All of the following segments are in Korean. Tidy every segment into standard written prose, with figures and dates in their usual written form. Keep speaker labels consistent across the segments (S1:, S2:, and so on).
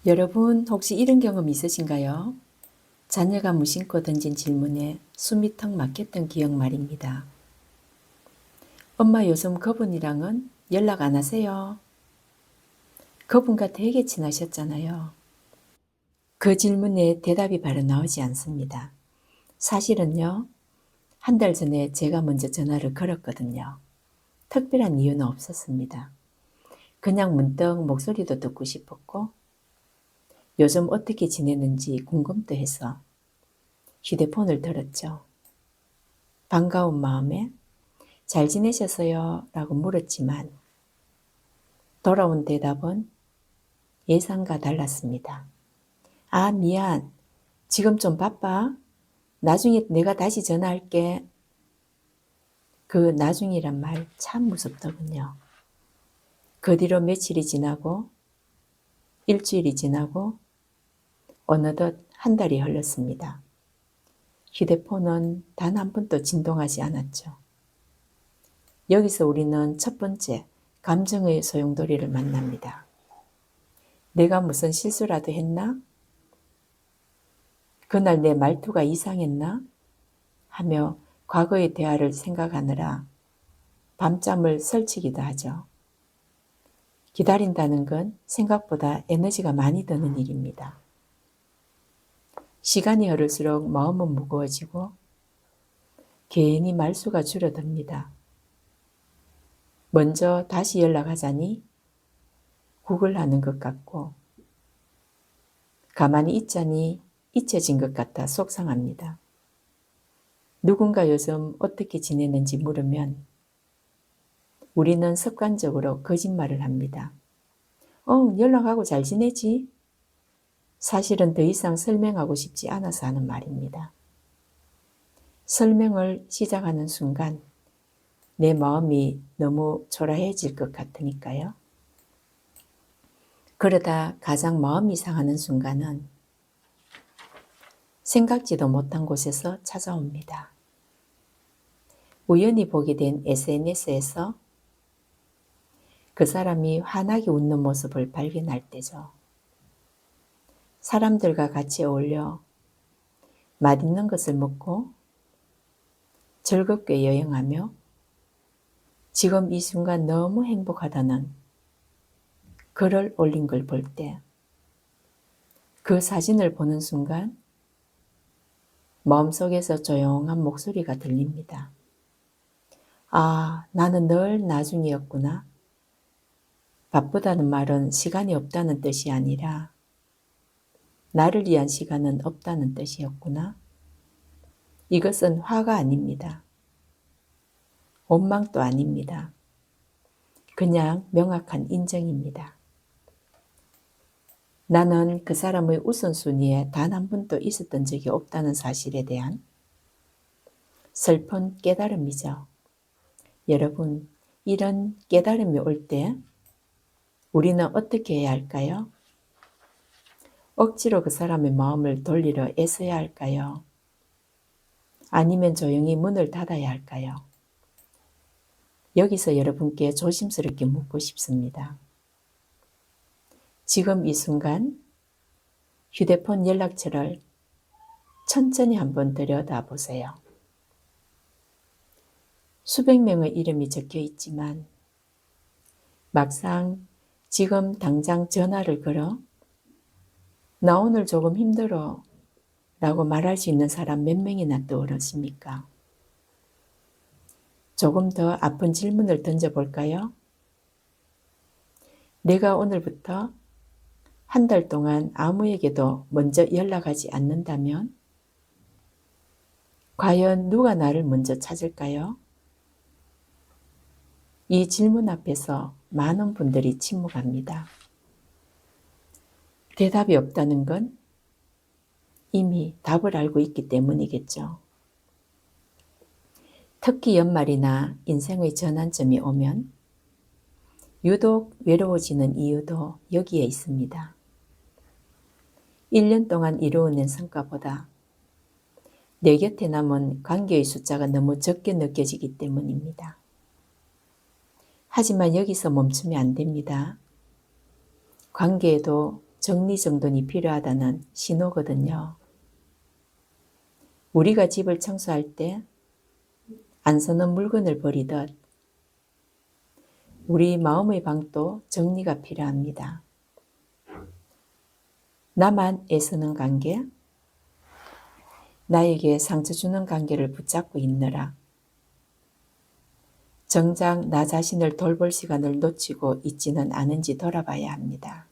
S1: 여러분 혹시 이런 경험 있으신가요? 자녀가 무심코 던진 질문에 숨이 턱 막혔던 기억 말입니다. 엄마 요즘 그분이랑은 연락 안 하세요? 그분과 되게 친하셨잖아요. 그 질문에 대답이 바로 나오지 않습니다. 사실은요, 한 달 전에 제가 먼저 전화를 걸었거든요. 특별한 이유는 없었습니다. 그냥 문득 목소리도 듣고 싶었고, 요즘 어떻게 지내는지 궁금도 해서 휴대폰을 들었죠. 반가운 마음에 잘 지내셨어요? 라고 물었지만 돌아온 대답은 예상과 달랐습니다. 아, 미안. 지금 좀 바빠? 나중에 내가 다시 전화할게. 그 나중이란 말 참 무섭더군요. 그 뒤로 며칠이 지나고 일주일이 지나고 어느덧 한 달이 흘렀습니다. 휴대폰은 단 한 번도 진동하지 않았죠. 여기서 우리는 첫 번째 감정의 소용돌이를 만납니다. 내가 무슨 실수라도 했나? 그날 내 말투가 이상했나? 하며 과거의 대화를 생각하느라 밤잠을 설치기도 하죠. 기다린다는 건 생각보다 에너지가 많이 드는 일입니다. 시간이 흐를수록 마음은 무거워지고 괜히 말수가 줄어듭니다. 먼저 다시 연락하자니 구걸하는 것 같고 가만히 있자니 잊혀진 것 같아 속상합니다. 누군가 요즘 어떻게 지내는지 물으면 우리는 습관적으로 거짓말을 합니다. 연락하고 잘 지내지? 사실은 더 이상 설명하고 싶지 않아서 하는 말입니다. 설명을 시작하는 순간 내 마음이 너무 초라해질 것 같으니까요. 그러다 가장 마음이 상하는 순간은 생각지도 못한 곳에서 찾아옵니다. 우연히 보게 된 SNS에서 그 사람이 환하게 웃는 모습을 발견할 때죠. 사람들과 같이 어울려 맛있는 것을 먹고 즐겁게 여행하며 지금 이 순간 너무 행복하다는 글을 올린 걸 볼 때 그 사진을 보는 순간 마음속에서 조용한 목소리가 들립니다. 아, 나는 늘 나중이었구나. 바쁘다는 말은 시간이 없다는 뜻이 아니라 나를 위한 시간은 없다는 뜻이었구나. 이것은 화가 아닙니다. 원망도 아닙니다. 그냥 명확한 인정입니다. 나는 그 사람의 우선순위에 단 한 번도 있었던 적이 없다는 사실에 대한 슬픈 깨달음이죠. 여러분, 이런 깨달음이 올 때 우리는 어떻게 해야 할까요? 억지로 그 사람의 마음을 돌리려 애써야 할까요? 아니면 조용히 문을 닫아야 할까요? 여기서 여러분께 조심스럽게 묻고 싶습니다. 지금 이 순간 휴대폰 연락처를 천천히 한번 들여다보세요. 수백 명의 이름이 적혀 있지만 막상 지금 당장 전화를 걸어 나 오늘 조금 힘들어 라고 말할 수 있는 사람 몇 명이나 떠오르십니까? 조금 더 아픈 질문을 던져볼까요? 내가 오늘부터 한 달 동안 아무에게도 먼저 연락하지 않는다면 과연 누가 나를 먼저 찾을까요? 이 질문 앞에서 많은 분들이 침묵합니다. 대답이 없다는 건 이미 답을 알고 있기 때문이겠죠. 특히 연말이나 인생의 전환점이 오면 유독 외로워지는 이유도 여기에 있습니다. 1년 동안 이루어낸 성과보다 내 곁에 남은 관계의 숫자가 너무 적게 느껴지기 때문입니다. 하지만 여기서 멈추면 안 됩니다. 관계에도 정리정돈이 필요하다는 신호거든요. 우리가 집을 청소할 때 안 쓰는 물건을 버리듯 우리 마음의 방도 정리가 필요합니다. 나만 애쓰는 관계, 나에게 상처 주는 관계를 붙잡고 있느라 정작 나 자신을 돌볼 시간을 놓치고 있지는 않은지 돌아봐야 합니다.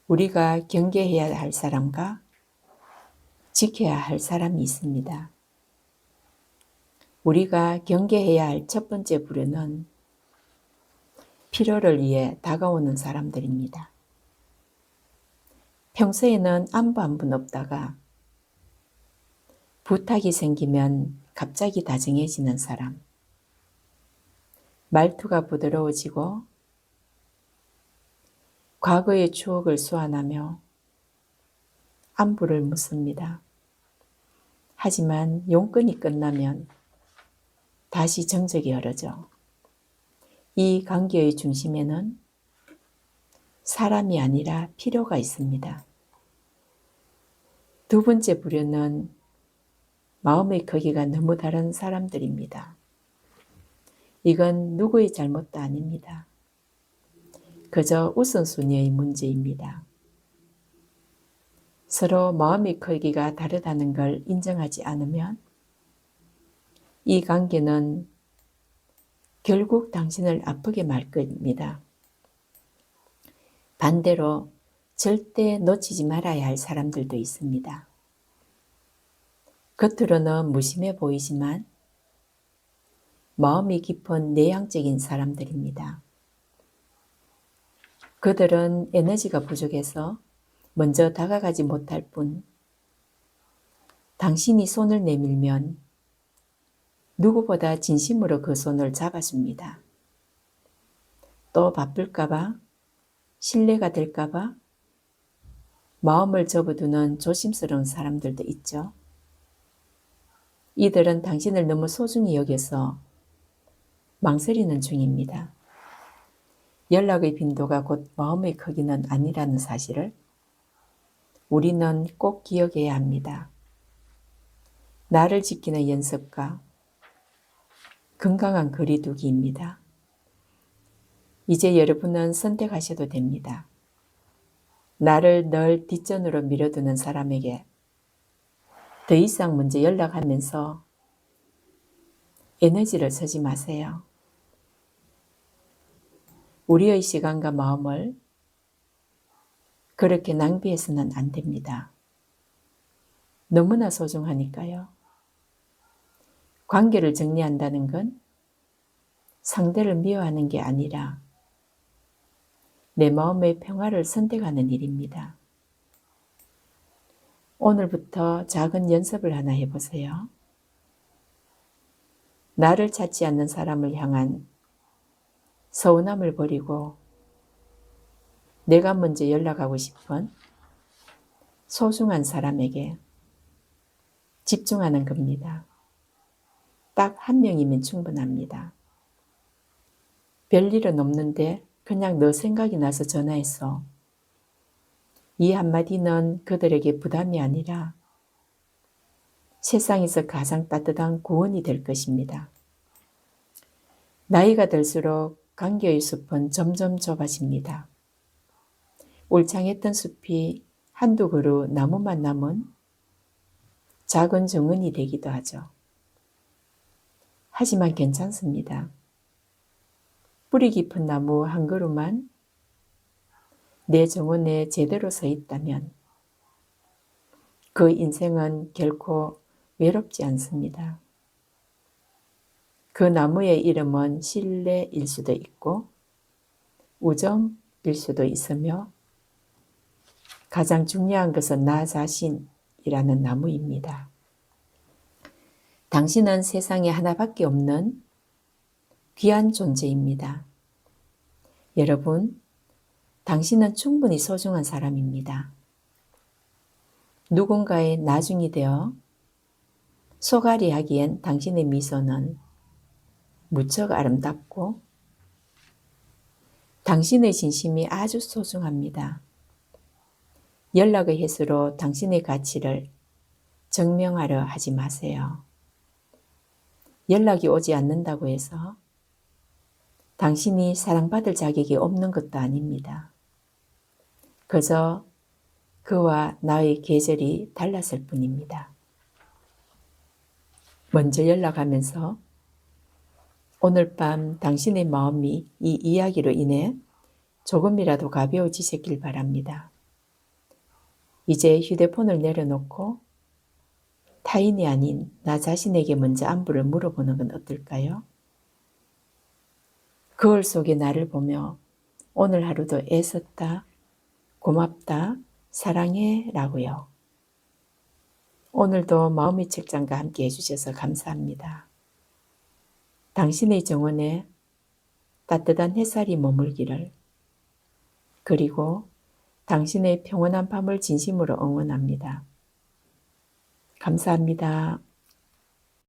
S1: 우리가 경계해야 할 사람과 지켜야 할 사람이 있습니다. 우리가 경계해야 할 첫 번째 부류는 필요를 위해 다가오는 사람들입니다. 평소에는 안부 한 분 없다가 부탁이 생기면 갑자기 다정해지는 사람. 말투가 부드러워지고 과거의 추억을 소환하며 안부를 묻습니다. 하지만 용건이 끝나면 다시 정적이 흐르죠. 이 관계의 중심에는 사람이 아니라 필요가 있습니다. 두 번째 부류는 마음의 크기가 너무 다른 사람들입니다. 이건 누구의 잘못도 아닙니다. 그저 우선순위의 문제입니다. 서로 마음의 크기가 다르다는 걸 인정하지 않으면 이 관계는 결국 당신을 아프게 말 겁니다. 반대로 절대 놓치지 말아야 할 사람들도 있습니다. 겉으로는 무심해 보이지만 마음이 깊은 내향적인 사람들입니다. 그들은 에너지가 부족해서 먼저 다가가지 못할 뿐 당신이 손을 내밀면 누구보다 진심으로 그 손을 잡아줍니다. 또 바쁠까봐, 신뢰가 될까봐 마음을 접어두는 조심스러운 사람들도 있죠. 이들은 당신을 너무 소중히 여겨서 망설이는 중입니다. 연락의 빈도가 곧 마음의 크기는 아니라는 사실을 우리는 꼭 기억해야 합니다. 나를 지키는 연습과 건강한 거리두기입니다. 이제 여러분은 선택하셔도 됩니다. 나를 늘 뒷전으로 밀어두는 사람에게 더 이상 먼저 연락하면서 에너지를 쓰지 마세요. 우리의 시간과 마음을 그렇게 낭비해서는 안 됩니다. 너무나 소중하니까요. 관계를 정리한다는 건 상대를 미워하는 게 아니라 내 마음의 평화를 선택하는 일입니다. 오늘부터 작은 연습을 하나 해보세요. 나를 찾지 않는 사람을 향한 서운함을 버리고 내가 먼저 연락하고 싶은 소중한 사람에게 집중하는 겁니다. 딱 한 명이면 충분합니다. 별일은 없는데 그냥 너 생각이 나서 전화했어. 이 한마디는 그들에게 부담이 아니라 세상에서 가장 따뜻한 구원이 될 것입니다. 나이가 들수록 관계의 숲은 점점 좁아집니다. 울창했던 숲이 한두 그루 나무만 남은 작은 정원이 되기도 하죠. 하지만 괜찮습니다. 뿌리 깊은 나무 한 그루만 내 정원에 제대로 서 있다면 그 인생은 결코 외롭지 않습니다. 그 나무의 이름은 신뢰일 수도 있고 우정일 수도 있으며 가장 중요한 것은 나 자신이라는 나무입니다. 당신은 세상에 하나밖에 없는 귀한 존재입니다. 여러분, 당신은 충분히 소중한 사람입니다. 누군가의 나중이 되어 소갈이 하기엔 당신의 미소는 무척 아름답고 당신의 진심이 아주 소중합니다. 연락의 횟수로 당신의 가치를 증명하려 하지 마세요. 연락이 오지 않는다고 해서 당신이 사랑받을 자격이 없는 것도 아닙니다. 그저 그와 나의 계절이 달랐을 뿐입니다. 먼저 연락하면서 오늘 밤 당신의 마음이 이 이야기로 인해 조금이라도 가벼워지셨길 바랍니다. 이제 휴대폰을 내려놓고 타인이 아닌 나 자신에게 먼저 안부를 물어보는 건 어떨까요? 거울 속에 나를 보며 오늘 하루도 애썼다, 고맙다, 사랑해 라고요. 오늘도 마음의 책장과 함께 해주셔서 감사합니다. 당신의 정원에 따뜻한 햇살이 머물기를, 그리고 당신의 평온한 밤을 진심으로 응원합니다. 감사합니다.